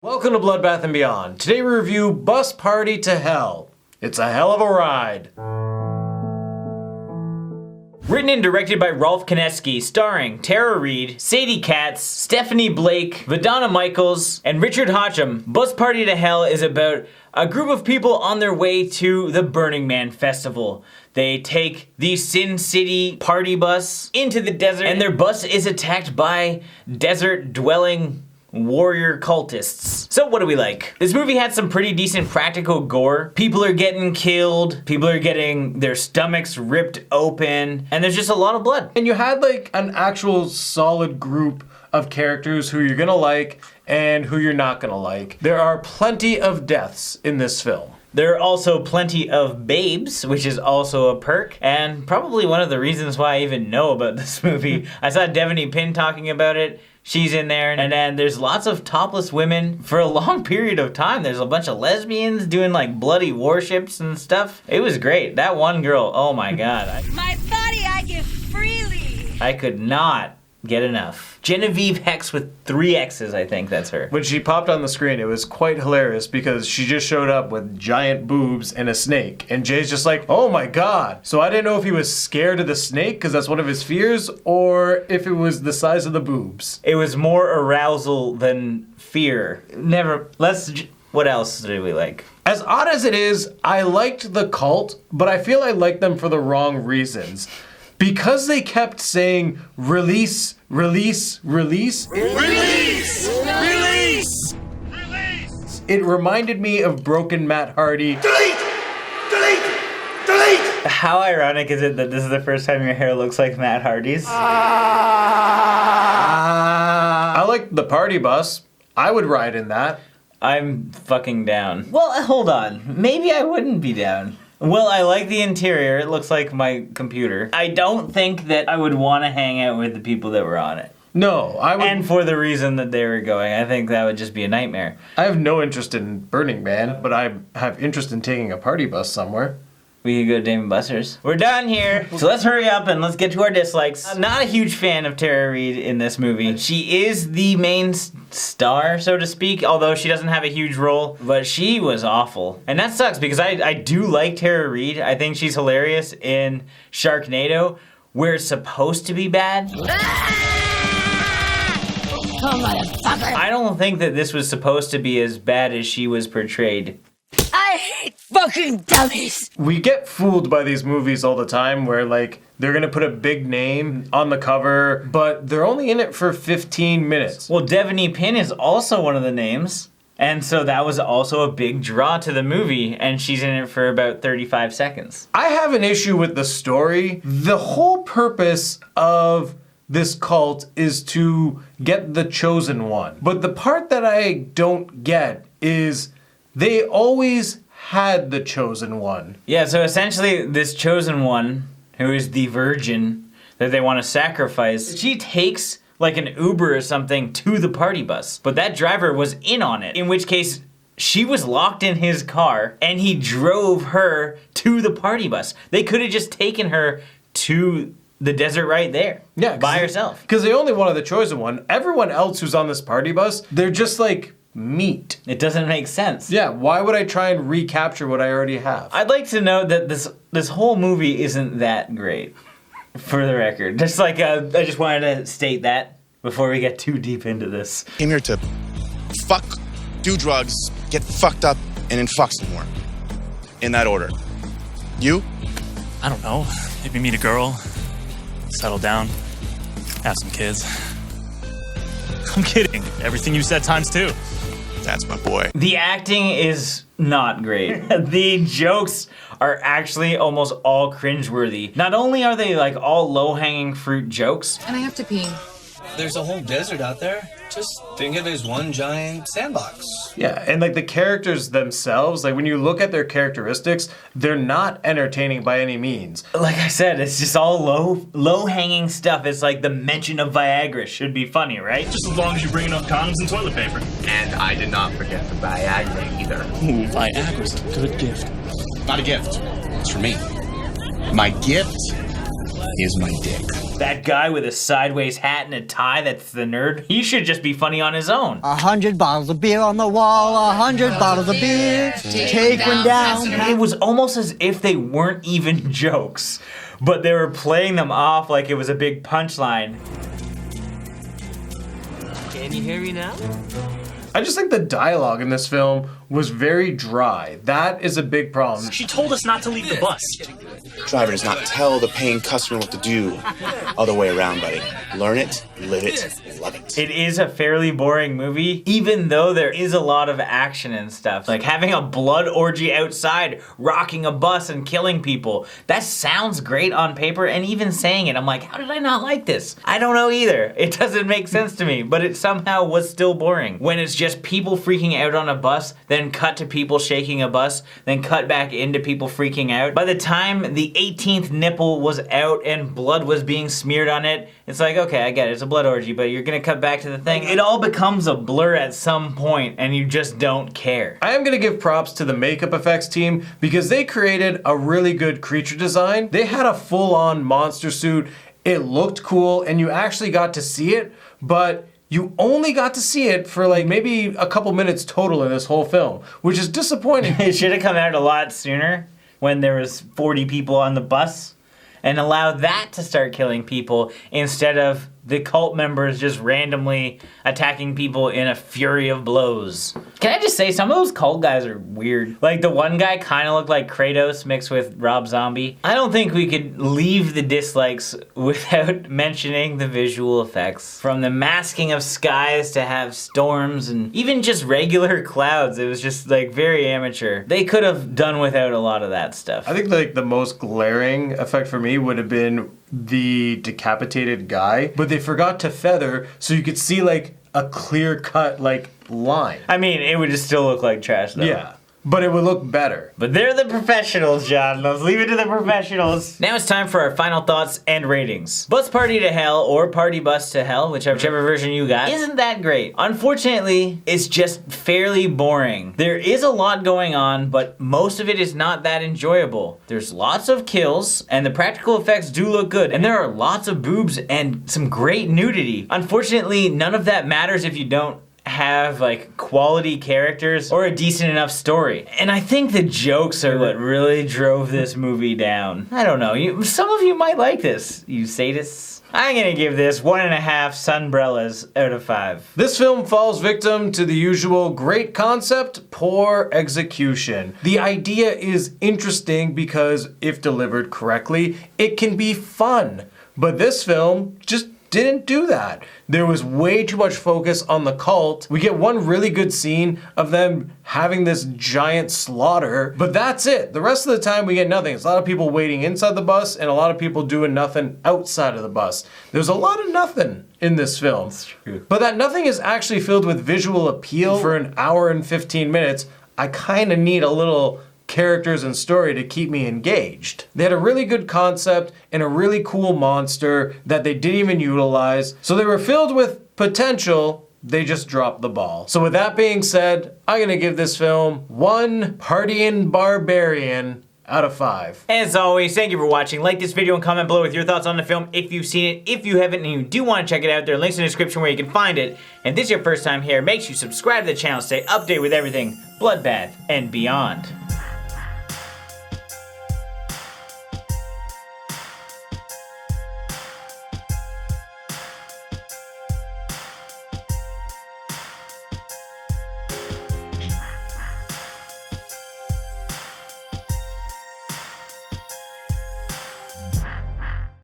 Welcome to Bloodbath and Beyond. Today we review Bus Party to Hell. It's a hell of a ride. Written and directed by Rolfe Kanefsky, starring Tara Reid, Sadie Katz, Stefani Blake, Vidana Michaels, and Richard Hocham, Bus Party to Hell is about a group of people on their way to the Burning Man Festival. They take the Sin City party bus into the desert, and their bus is attacked by desert-dwelling warrior cultists. So what do we like? This movie had some pretty decent practical gore. People are getting killed, people are getting their stomachs ripped open, and there's just a lot of blood. And you had like an actual solid group of characters who you're gonna like and who you're not gonna like. There are plenty of deaths in this film. There are also plenty of babes, which is also a perk, and probably one of the reasons why I even know about this movie. I saw Devanny Pinn talking about it. She's in there, and then there's lots of topless women for a long period of time. There's a bunch of lesbians doing like bloody warships and stuff. It was great. That one girl, oh my god. My body I give freely. I could not get enough. Genevieve Hex with 3 X's, I think that's her. When she popped on the screen, it was quite hilarious because she just showed up with giant boobs and a snake. And Jay's just like, oh my god. So I didn't know if he was scared of the snake because that's one of his fears, or if it was the size of the boobs. It was more arousal than fear. What else did we like? As odd as it is, I liked the cult, but I feel I liked them for the wrong reasons. Because they kept saying, release, release, release. Release! Release! Release! It reminded me of Broken Matt Hardy. Delete! Delete! Delete! How ironic is it that this is the first time your hair looks like Matt Hardy's? I like the party bus. I would ride in that. I'm fucking down. Well, hold on. Maybe I wouldn't be down. Well, I like the interior. It looks like my computer. I don't think that I would want to hang out with the people that were on it. No, I would. And for the reason that they were going, I think that would just be a nightmare. I have no interest in Burning Man, but I have interest in taking a party bus somewhere. We could go to Dave & Buster's. We're done here. So let's hurry up and let's get to our dislikes. I'm not a huge fan of Tara Reid in this movie. She is the main star, so to speak, although she doesn't have a huge role, but she was awful. And that sucks because I do like Tara Reid. I think she's hilarious in Sharknado, where it's supposed to be bad. Oh, motherfucker! I don't think that this was supposed to be as bad as she was portrayed. I hate fucking dummies! We get fooled by these movies all the time where like they're gonna put a big name on the cover, but they're only in it for 15 minutes. Well, Devanny Pinn is also one of the names. And so that was also a big draw to the movie, and she's in it for about 35 seconds. I have an issue with the story. The whole purpose of this cult is to get the chosen one. But the part that I don't get is they always had the chosen one. Yeah, so essentially this chosen one, who is the virgin that they want to sacrifice, she takes like an Uber or something to the party bus. But that driver was in on it, in which case she was locked in his car and he drove her to the party bus. They could have just taken her to the desert right there, yeah, by herself. Because they only wanted the chosen one. Everyone else who's on this party bus, they're just like meat. It doesn't make sense. Yeah, why would I try and recapture what I already have? I'd like to know that this whole movie isn't that great, for the record. Just like, I just wanted to state that before we get too deep into this. Came here to fuck, do drugs, get fucked up, and then fuck some more. In that order. You? I don't know. Maybe meet a girl, settle down, have some kids. I'm kidding. Everything you said times 2. That's my boy. The acting is not great. The jokes are actually almost all cringeworthy. Not only are they like all low-hanging fruit jokes. And I have to pee. There's a whole desert out there. Just think of it as one giant sandbox. Yeah, and like the characters themselves, like when you look at their characteristics, they're not entertaining by any means. Like I said, it's just all low-hanging stuff. It's like the mention of Viagra should be funny, right? Just as long as you bring enough condoms and toilet paper. And I did not forget the Viagra either. Ooh, Viagra's a good gift. Not a gift. It's for me. My gift is my dick. That guy with a sideways hat and a tie that's the nerd, he should just be funny on his own. 100 bottles of beer on the wall, 100 bottles of beer, take one down. It was almost as if they weren't even jokes, but they were playing them off like it was a big punchline. Can you hear me now? I just think the dialogue in this film was very dry. That is a big problem. She told us not to leave the bus. Driver does not tell the paying customer what to do. Other way around, buddy. Learn it, live it, love it. It is a fairly boring movie, even though there is a lot of action and stuff. Like having a blood orgy outside, rocking a bus and killing people. That sounds great on paper, and even saying it, I'm like, how did I not like this? I don't know either. It doesn't make sense to me, but it somehow was still boring. When it's just people freaking out on a bus, then cut to people shaking a bus, then cut back into people freaking out. By the time the 18th nipple was out and blood was being smeared on it, it's like, okay, I get it, it's a blood orgy, but you're gonna cut back to the thing. It all becomes a blur at some point, and you just don't care. I am gonna give props to the makeup effects team because they created a really good creature design. They had a full-on monster suit. It looked cool, and you actually got to see it, but you only got to see it for like maybe a couple minutes total in this whole film, which is disappointing. It should have come out a lot sooner when there was 40 people on the bus and allowed that to start killing people instead of the cult members just randomly attacking people in a fury of blows. Can I just say, some of those cult guys are weird. Like the one guy kind of looked like Kratos mixed with Rob Zombie. I don't think we could leave the dislikes without mentioning the visual effects. From the masking of skies to have storms and even just regular clouds, it was just like very amateur. They could have done without a lot of that stuff. I think like the most glaring effect for me would have been the decapitated guy, but they forgot to feather so you could see like a clear cut like line. I mean, it would just still look like trash though. Yeah, but it would look better. But they're the professionals, John. Let's leave it to the professionals. Now it's time for our final thoughts and ratings. Bus Party to Hell or Party Bus to Hell, whichever version you got, isn't that great. Unfortunately, it's just fairly boring. There is a lot going on, but most of it is not that enjoyable. There's lots of kills, and the practical effects do look good, and there are lots of boobs and some great nudity. Unfortunately, none of that matters if you don't have like quality characters or a decent enough story. And I think the jokes are what really drove this movie down. I don't know, some of you might like this, you sadists. I'm gonna give this 1.5 sunbrellas out of 5. This film falls victim to the usual great concept, poor execution. The idea is interesting because if delivered correctly, it can be fun. But this film just didn't do that. There was way too much focus on the cult. We get one really good scene of them having this giant slaughter, but that's it. The rest of the time we get nothing. It's a lot of people waiting inside the bus and a lot of people doing nothing outside of the bus. There's a lot of nothing in this film. That's true. But that nothing is actually filled with visual appeal for an hour and 15 minutes. I kind of need a little characters and story to keep me engaged. They had a really good concept and a really cool monster that they didn't even utilize. So they were filled with potential, they just dropped the ball. So with that being said, I'm gonna give this film 1 partying barbarian out of 5. As always, thank you for watching. Like this video and comment below with your thoughts on the film if you've seen it. If you haven't and you do want to check it out, there are links in the description where you can find it. And if this is your first time here, make sure you subscribe to the channel to stay updated with everything Bloodbath and beyond.